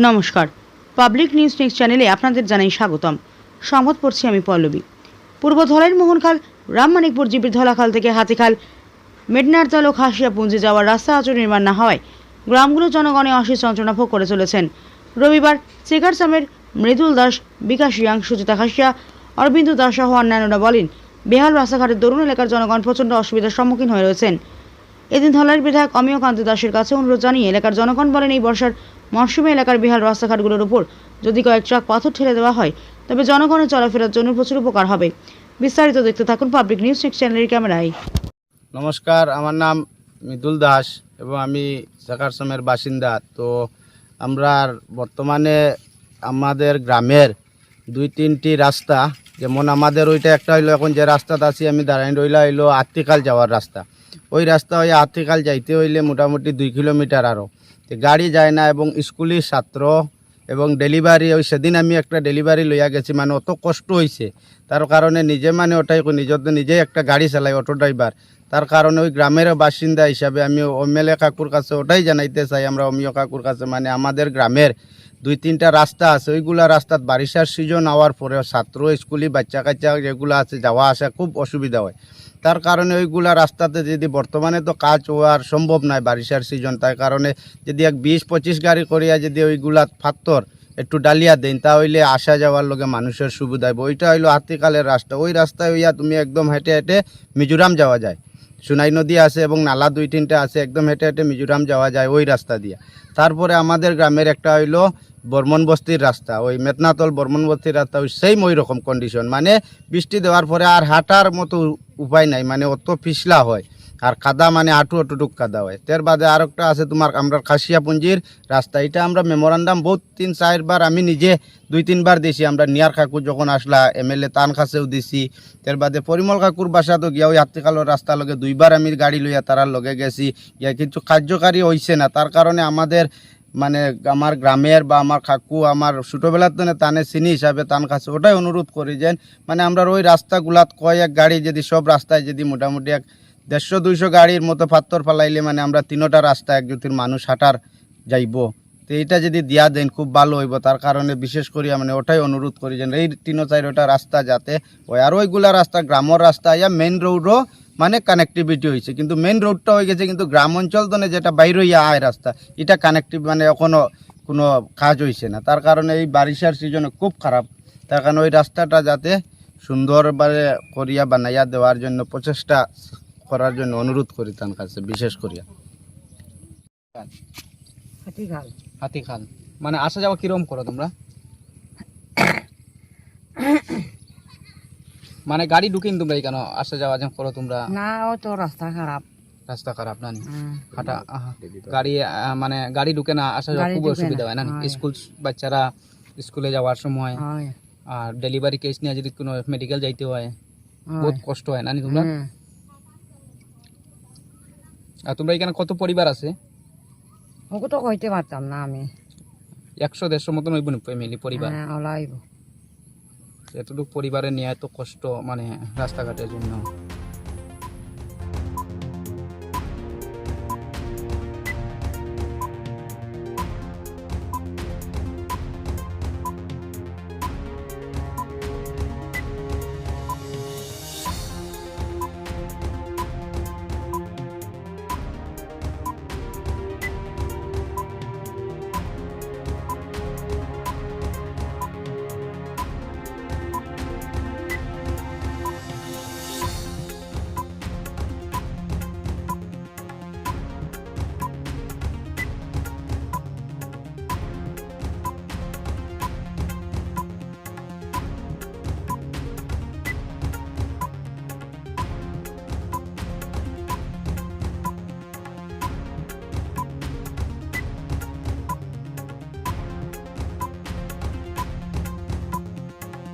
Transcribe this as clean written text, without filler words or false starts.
নমস্কার, public news next চ্যানেলে আপনাদের জানাই স্বাগতম। সংবাদ পড়ছি আমি পল্লবী। পূর্ব ধলাইয়ের মোহনখাল রামমানিকপুর জিপির ধলাখাল থেকে হাতিখাল মেডনারতাল ও খাসিয়াপুঞ্জি যাওয়ার রাস্তা আজ নির্মাণ না হওয়ায় গ্রামগুলোর জনগণে অশেষ যন্ত্রণা ভোগ করে চলেছেন। রবিবার চেকারসামের মৃদুল দাস, বিকাশ ইয়াং, সুচিতা খাসিয়া, অরবিন্দু দাস সহ অন্যান্যরা বলেন, বেহাল রাস্তাঘাটের দরুন এলাকার জনগণ প্রচণ্ড অসুবিধার সম্মুখীন হয়ে রয়েছেন। এদিন ধলাইয়ের বিধায়ক অমিয়কান্ত দাসের কাছে অনুরোধ জানিয়ে এলাকার জনগণ বলেন, এই বর্ষার মরশুমে এলাকার বেহাল রাস্তাঘাটগুলোর উপর যদি কয়েক ট্রাক পাথর ঠেলে দেওয়া হয় তবে জনগণের চলাফেরার জন্য প্রচুর উপকার হবে। বিস্তারিত দেখতে থাকুন পাবলিক নিউজ নেক্সট চ্যানেলের ক্যামেরায়। নমস্কার, আমার নাম মৃদুল দাস এবং আমি চেকারসামের বাসিন্দা। তো আমরা বর্তমানে আমাদের গ্রামের 2-3টি রাস্তা, যেমন আমাদের ওইটা একটা হইলো, এখন যে রাস্তাটা আছি আমি দাঁড়াই রইলা হইলো আত্তিকাল যাওয়ার রাস্তা। ওই রাস্তা হয়ে আত্তিকাল যাইতে হইলে মোটামুটি 2 কিলোমিটার আরও গাড়ি যায় না, এবং স্কুলি ছাত্র এবং ডেলিভারি, ওই সেদিন আমি একটা ডেলিভারি লইয়া গেছি, মানে অত কষ্ট হয়েছে। তার কারণে নিজে মানে ওটাই নিজেই একটা গাড়ি চালাই, অটো ড্রাইভার। তার কারণে ওই গ্রামের বাসিন্দা হিসাবে আমি এমএলএ কাকুর কাছে ওটাই জানাইতে চাই, আমরা অমিয় কাকুর কাছে, মানে আমাদের গ্রামের 2-3টা রাস্তা আছে, ওইগুলা রাস্তাত বারিশার সিজন হওয়ার পরে ছাত্র, স্কুলি, বাচ্চা কাচ্চা যেগুলো আছে যাওয়া আসা খুব অসুবিধা হয়। তার কারণে ওইগুলা রাস্তাতে যদি বর্তমানে তো কাজ হওয়ার সম্ভব নয় বারিশার সিজন, তার কারণে যদি 20-25 গাড়ি করিয়া যদি ওইগুলা পাথর একটু ডালিয়া দেন তাহলে আসা যাওয়ার লগে মানুষের সুবিধা হবে। ওইটা হইলো আত্তিকালের রাস্তা। ওই রাস্তায় হইয়া তুমি একদম হেঁটে হেঁটে মিজোরাম যাওয়া যায়। সোনাই নদী আছে এবং নালা 2-3টা আছে, একদম হেঁটে হেঁটে মিজোরাম যাওয়া যায় ওই রাস্তা দিয়া। তারপরে আমাদের গ্রামের একটা হইলো বর্মন বস্তির রাস্তা, ওই মেতনাতল বর্মন বস্তির রাস্তা, ওই সেম ওই রকম কন্ডিশন, মানে বৃষ্টি দেওয়ার পরে আর হাঁটার মতো উপায় নাই, মানে অত পিছলা হয় আর কাদা, মানে আটুটুক কাদা হয়। তার বাদে আর একটা আছে তোমার আমরা খাসিয়াপুঞ্জির রাস্তা, এটা আমরা মেমোরান্ডাম বহুত 3-4 বার আমি নিজে 2-3 বার দিছি। আমরা নিয়ার কাকু যখন আসলা এমএলএ তান কাছেও দিছি। তার বাদে পরিমল কাকুর বাসা তো গিয়া ওই আত্মিকালের রাস্তা লগে 2 বার আমি গাড়ি লইয়া তারার লগে গেছি, গিয়া কিছু কার্যকারী হইছে না। তার কারণে আমাদের মানে আমার গ্রামের বা আমার কাকু আমার ছোটোবেলার তো তানে চিনি হিসাবে তার কাছে ওটাই অনুরোধ করি যে মানে আমরা ওই রাস্তাগুলাত কয়েক গাড়ি যদি সব রাস্তায় যদি মোটামুটি 150-200 গাড়ির মতো পাথর ফালাইলে মানে আমরা 3টা রাস্তা এক জ্যোতির মানুষ হাঁটার যাইব। তো এইটা যদি দিয়া দেন খুব ভালো হইব। তার কারণে বিশেষ করি মানে ওটাই অনুরোধ করি যে এই 3-4টা রাস্তা যাতে ওই আর ওইগুলা রাস্তা গ্রামের রাস্তা ইয়া মেইন রোডও মানে কানেক্টিভিটি হয়েছে, কিন্তু মেইন রোডটা হয়ে গেছে, কিন্তু গ্রাম অঞ্চল তো যেটা বাইরে ইয়া আয় রাস্তা এটা কানেক্টিভ মানে এখনও কোনো কাজ হয়েছে না। তার কারণে এই বারিশার সিজনে খুব খারাপ। তার কারণে ওই রাস্তাটা যাতে সুন্দরভাবে করিয়া বানাইয়া দেওয়ার জন্য প্রচেষ্টা করার জন্য অনুরোধ করি তার কাছে বিশেষ করিয়া। হাতিখাল মানে আসা যাওয়া কিরকম করো তোমরা? মানে গাড়ি ঢুকিন তোমরা এখানে আসা যাওয়া যখন করো তোমরা? না, ও তো রাস্তা খারাপ। রাস্তা খারাপ না হাঁটা গাড়ি মানে গাড়ি ঢুকে না, আসা যাওয়া খুব অসুবিধা হয় না? স্কুল বাচ্চারা স্কুলে যাওয়ার সময় আর ডেলিভারি কেস নিয়ে যদি কোনো মেডিকেল যাইতে হয় বহুত কষ্ট হয় না তোমরা? আর তোমরা এখানে কত পরিবার আছে? ওকে তো কইতে পারতাম না আমি। 100-150 মতন হইব ফ্যামিলি পরিবার? ওলাইব। এতটুকু পরিবারের নিয়ে এত কষ্ট মানে রাস্তাঘাটের জন্য।